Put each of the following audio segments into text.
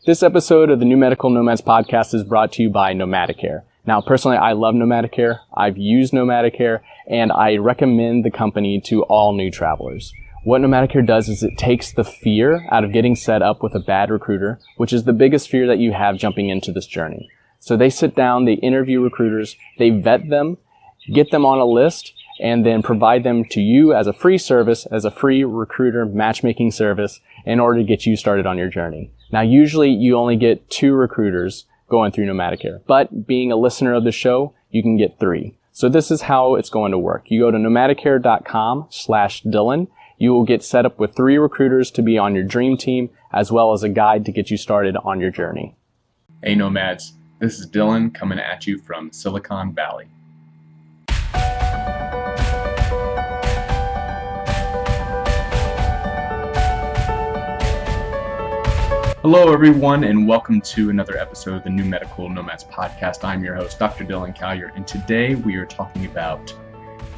This episode of the New Medical Nomads podcast is brought to you by Nomadicare. Now, personally, I love Nomadicare. I've used Nomadicare, and I recommend the company to all new travelers. What Nomadicare does is it takes the fear out of getting set up with a bad recruiter, which is the biggest fear that you have jumping into this journey. So they sit down, they interview recruiters, they vet them, get them on a list, and then provide them to you as a free service, as a free recruiter matchmaking service in order to get you started on your journey. Now, usually you only get 2 recruiters going through Nomadicare, but being a listener of the show, you can get 3. So this is how it's going to work. You go to nomadicare.com/Dylan. You will get set up with 3 recruiters to be on your dream team, as well as a guide to get you started on your journey. Hey Nomads, this is Dylan coming at you from Silicon Valley. Hello everyone, and welcome to another episode of the New Medical Nomads podcast. I'm your host, Dr. Dylan Callier, and today we are talking about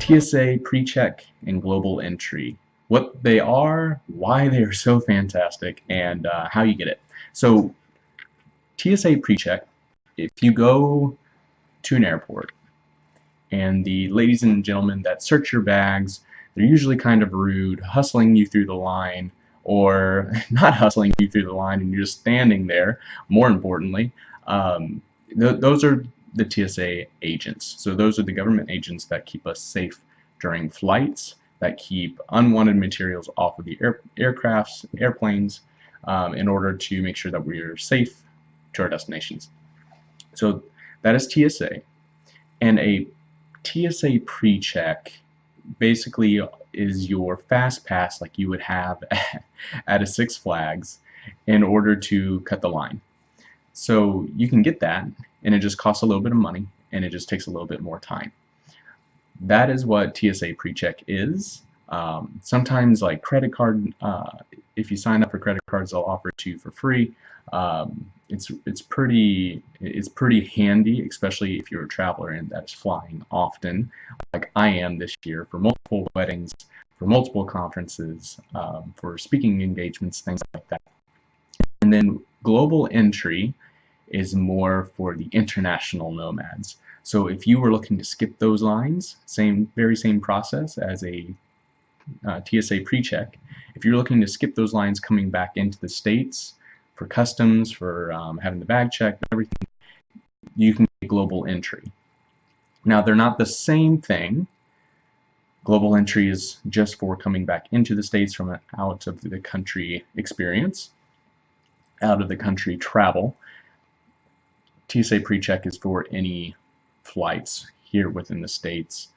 TSA Pre-Check and Global Entry. What they are, why they are so fantastic, and how you get it. So, TSA Pre-Check, if you go to an airport, and the ladies and gentlemen that search your bags, they're usually kind of rude, hustling you through the line, or not hustling you through the line and you're just standing there, more importantly. Those are the TSA agents. So those are the government agents that keep us safe during flights, that keep unwanted materials off of the airplanes, in order to make sure that we're safe to our destinations. So that is TSA. And a TSA pre-check basically is your fast pass like you would have at a Six Flags in order to cut the line. So you can get that, and it just costs a little bit of money, and it just takes a little bit more time. That is what TSA Pre-Check is. Sometimes, like credit card, if you sign up for credit cards, they'll offer it to you for free. It's pretty handy, especially if you're a traveler and that's flying often, like I am this year, for multiple weddings, for multiple conferences, for speaking engagements, things like that. And then Global Entry is more for the international nomads. So if you were looking to skip those lines, very same process as a TSA pre-check. If you're looking to skip those lines coming back into the States for customs, for having the bag checked, everything, you can get Global Entry. Now, they're not the same thing. Global Entry is just for coming back into the States from an out of the country experience, out of the country travel. TSA Pre-Check is for any flights here within the States.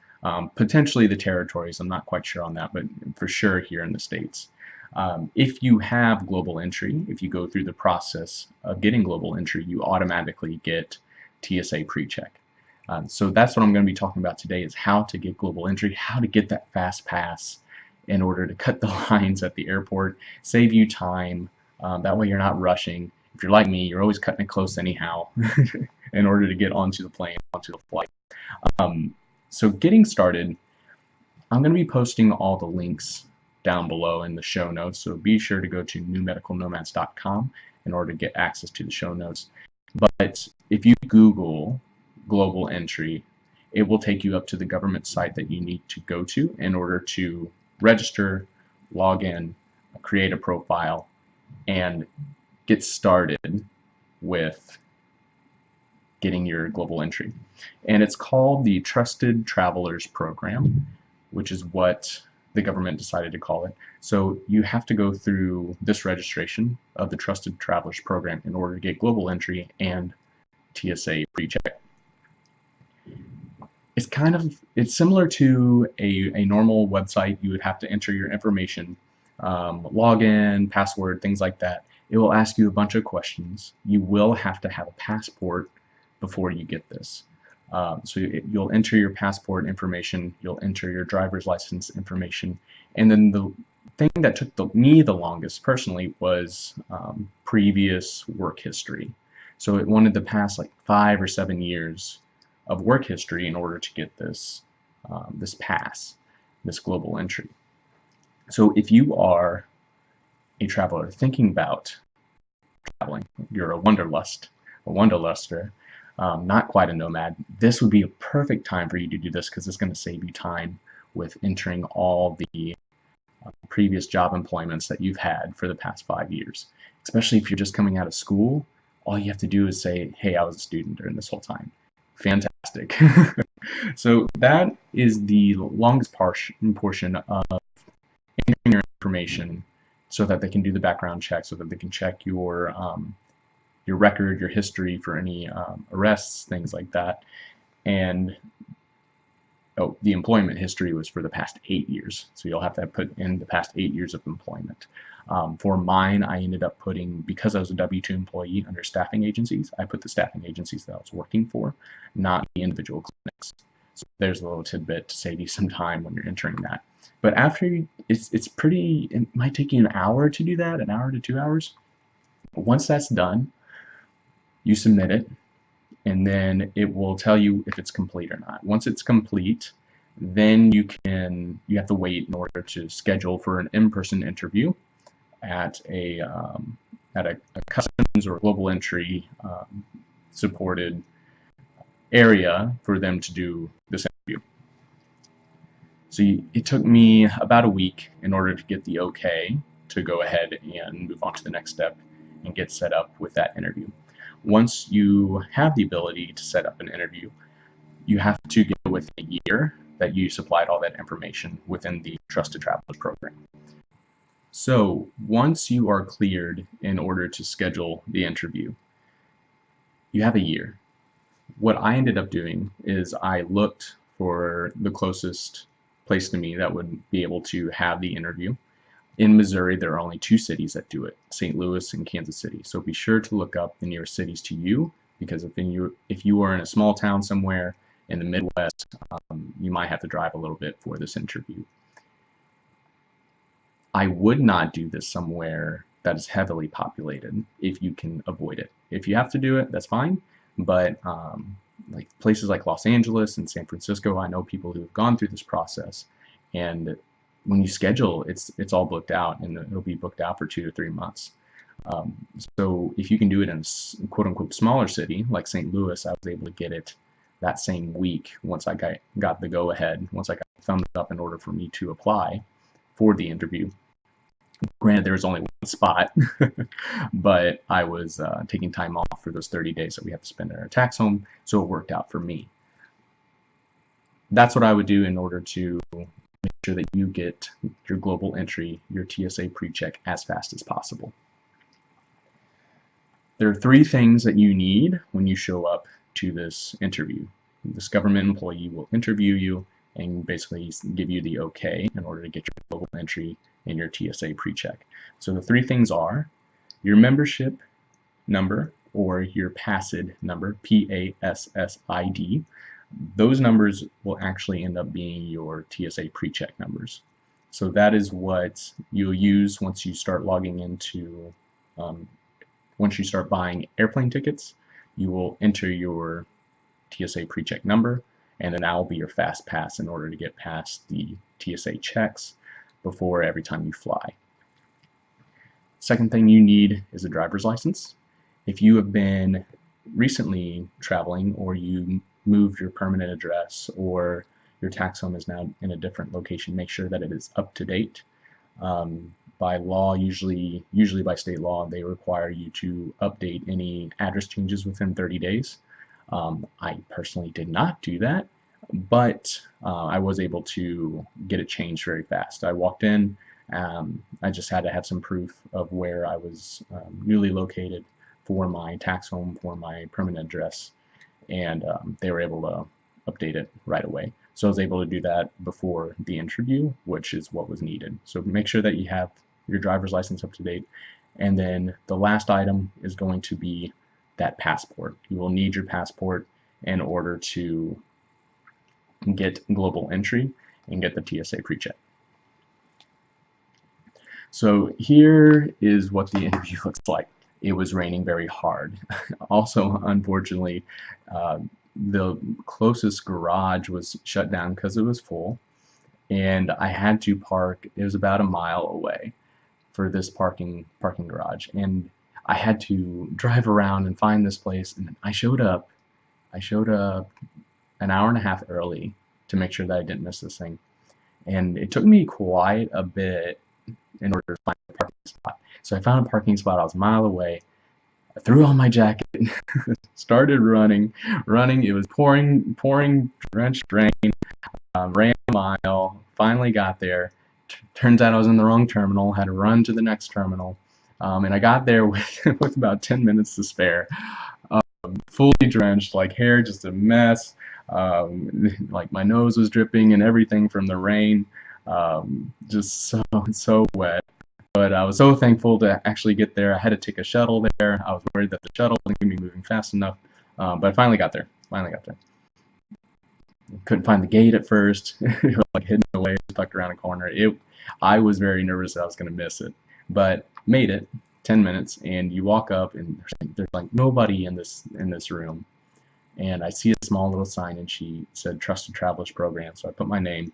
Potentially the territories, I'm not quite sure on that, but for sure here in the States. If you have Global Entry, if you go through the process of getting Global Entry, you automatically get TSA Pre-Check. So that's what I'm going to be talking about today, is how to get Global Entry, how to get that fast pass in order to cut the lines at the airport, save you time. That way you're not rushing. If you're like me, you're always cutting it close anyhow in order to get onto the plane, onto the flight. So getting started, I'm going to be posting all the links down below in the show notes, so be sure to go to newmedicalnomads.com in order to get access to the show notes. But if you Google Global Entry, it will take you up to the government site that you need to go to in order to register, log in, create a profile, and get started with getting your Global Entry. And it's called the Trusted Travelers Program, which is what the government decided to call it. So you have to go through this registration of the Trusted Travelers Program in order to get Global Entry and TSA Pre-Check. It's similar to a normal website. You would have to enter your information, login, password, things like that. It will ask you a bunch of questions. You will have to have a passport before you get this. So you'll enter your passport information, you'll enter your driver's license information, and then the thing that took me the longest personally was previous work history. So it wanted the past like 5 or 7 years of work history in order to get this this pass, this Global Entry. So if you are a traveler thinking about traveling, you're a wanderluster, not quite a nomad, this would be a perfect time for you to do this because it's going to save you time with entering all the previous job employments that you've had for the past 5 years. Especially if you're just coming out of school, all you have to do is say, hey, I was a student during this whole time. Fantastic. So that is the longest portion of entering your information so that they can do the background check, so that they can check your record, your history for any arrests, things like that. And the employment history was for the past 8 years, so you'll have to put in the past 8 years of employment. For mine, I ended up putting, because I was a W-2 employee under staffing agencies, I put the staffing agencies that I was working for, not the individual clinics. So there's a little tidbit to save you some time when you're entering that. But after, it might take you an hour to do that, an hour to 2 hours. Once that's done, you submit it, and then it will tell you if it's complete or not. Once it's complete, then you have to wait in order to schedule for an in-person interview at a customs or global entry supported area for them to do this interview. So it took me about a week in order to get the okay to go ahead and move on to the next step and get set up with that interview. Once you have the ability to set up an interview, you have to get within a year that you supplied all that information within the Trusted Travelers program. So once you are cleared in order to schedule the interview, you have a year. What I ended up doing is I looked for the closest place to me that would be able to have the interview. In Missouri, there are only 2 cities that do it, St. Louis and Kansas City. So be sure to look up the nearest cities to you, because if you are in a small town somewhere in the Midwest, you might have to drive a little bit for this interview. I would not do this somewhere that is heavily populated if you can avoid it. If you have to do it, that's fine, but like places like Los Angeles and San Francisco, I know people who have gone through this process, and when you schedule, it's all booked out, and it'll be booked out for 2 to 3 months. So if you can do it in a quote-unquote smaller city like St. Louis, I was able to get it that same week once I got the go-ahead, once I got thumbs up in order for me to apply for the interview. Granted, there was only 1 spot, but I was taking time off for those 30 days that we have to spend at our tax home, so it worked out for me. That's what I would do in order to make sure that you get your global entry, your TSA Pre-Check, as fast as possible. There are 3 things that you need when you show up to this interview. This government employee will interview you and basically give you the okay in order to get your global entry and your TSA Pre-Check. So the 3 things are your membership number or your PASSID number, PASSID. Those numbers will actually end up being your TSA Pre-Check numbers. So that is what you'll use once you start logging into, once you start buying airplane tickets, you will enter your TSA Pre-Check number, and then that will be your fast pass in order to get past the TSA checks before every time you fly. Second thing you need is a driver's license. If you have been recently traveling, or you moved your permanent address, or your tax home is now in a different location, make sure that it is up to date. By law, usually by state law, they require you to update any address changes within 30 days. I personally did not do that, but I was able to get it changed very fast. I walked in, I just had to have some proof of where I was newly located for my tax home, for my permanent address, and they were able to update it right away. So I was able to do that before the interview, which is what was needed. So make sure that you have your driver's license up to date. And then the last item is going to be that passport. You will need your passport in order to get global entry and get the TSA Pre-Check. So here is what the interview looks like. It was raining very hard. Also, unfortunately, the closest garage was shut down because it was full, and I had to park. It was about a mile away for this parking garage, and I had to drive around and find this place, and I showed up an hour and a half early to make sure that I didn't miss this thing. And it took me quite a bit in order to find a parking spot. So I found a parking spot. I was a mile away. I threw on my jacket, started running. It was pouring, drenched rain. Ran a mile. Finally got there. Turns out I was in the wrong terminal. Had to run to the next terminal, and I got there with about 10 minutes to spare. Fully drenched, like hair just a mess. Like my nose was dripping and everything from the rain. Just so wet. But I was so thankful to actually get there. I had to take a shuttle there. I was worried that the shuttle wasn't going to be moving fast enough. But I finally got there. Couldn't find the gate at first. It was like hidden away, stuck around a corner. I was very nervous that I was going to miss it. But made it. 10 minutes, and you walk up, and there's like nobody in this room. And I see a small little sign, and she said Trusted Travelers Program. So I put my name,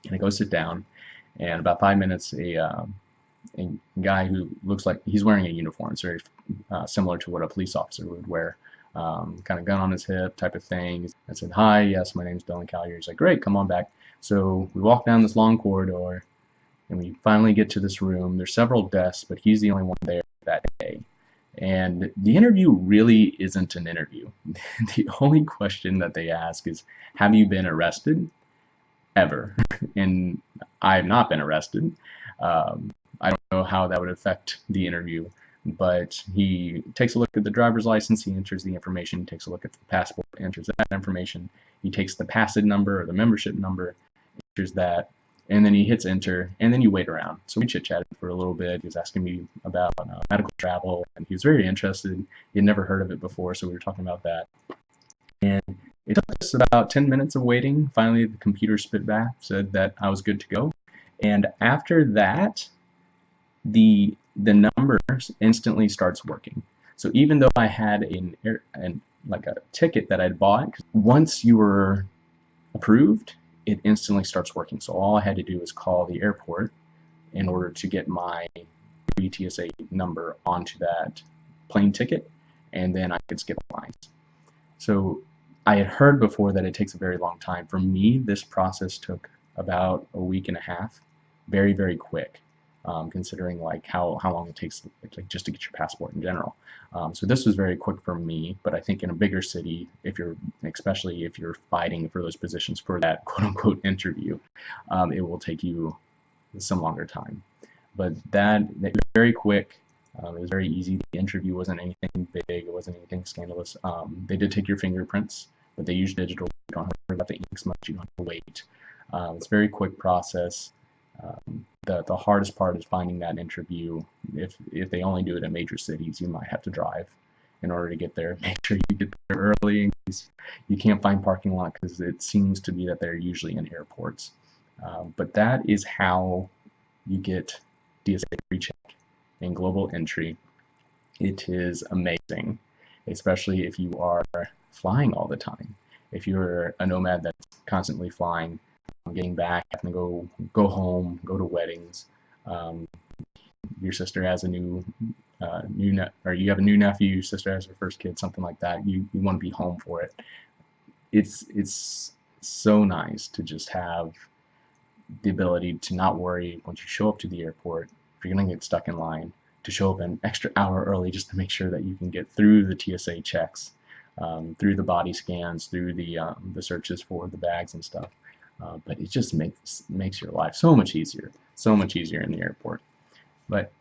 and I go sit down. And about 5 minutes, a guy who looks like he's wearing a uniform. It's very similar to what a police officer would wear, kind of gun on his hip type of thing. I said, "Hi, yes, my name's Dylan Callier." He's like, "Great, come on back." So we walk down this long corridor, and we finally get to this room. There's several desks, but he's the only one there that day. And the interview really isn't an interview. The only question that they ask is, have you been arrested? Ever. And I have not been arrested. I don't know how that would affect the interview, but he takes a look at the driver's license, he enters the information, takes a look at the passport, enters that information, he takes the PASID number or the membership number, enters that, and then he hits enter, and then you wait around. So we chit-chatted for a little bit. He was asking me about medical travel, and he was very interested. He had never heard of it before, so we were talking about that. And it took us about 10 minutes of waiting. Finally, the computer spit back, said that I was good to go. And after that, the number instantly starts working. So even though I had like a ticket that I'd bought, once you were approved, it instantly starts working. So all I had to do was call the airport in order to get my TSA number onto that plane ticket, and then I could skip lines. So I had heard before that it takes a very long time. For me, this process took about a week and a half, very, very quick, considering like how long it takes like just to get your passport in general. So this was very quick for me, but I think in a bigger city, especially if you're fighting for those positions for that quote-unquote interview, it will take you some longer time. But that was very quick. It was very easy. The interview wasn't anything big. It wasn't anything scandalous. They did take your fingerprints, but they use digital. You don't have to worry about the inks much. You don't have to wait. It's a very quick process. The hardest part is finding that interview. If they only do it in major cities, you might have to drive in order to get there. Make sure you get there early in case you can't find parking lot, because it seems to be that they're usually in airports. But that is how you get TSA Pre-Check and global entry. It is amazing, especially if you are flying all the time. If you're a nomad that's constantly flying, getting back, having to go home, go to weddings. Your sister has a you have a new nephew, your sister has her first kid, something like that. You want to be home for it. It's so nice to just have the ability to not worry once you show up to the airport, if you're going to get stuck in line, to show up an extra hour early just to make sure that you can get through the TSA checks, through the body scans, through the searches for the bags and stuff. But it just makes your life so much easier in the airport. But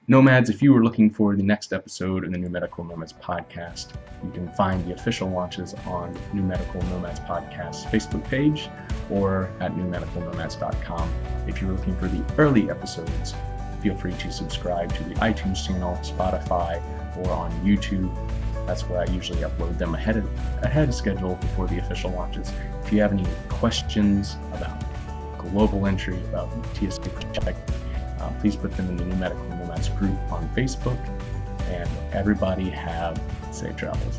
Nomads, if you were looking for the next episode of the New Medical Nomads podcast, you can find the official launches on New Medical Nomads podcast Facebook page or at newmedicalnomads.com. If you're looking for the early episodes, feel free to subscribe to the iTunes channel, Spotify, or on YouTube. That's where I usually upload them ahead of schedule before the official launches. If you have any questions about global entry, about TSA Pre-Check, please put them in the New Medical Nomads group on Facebook. And everybody have safe travels.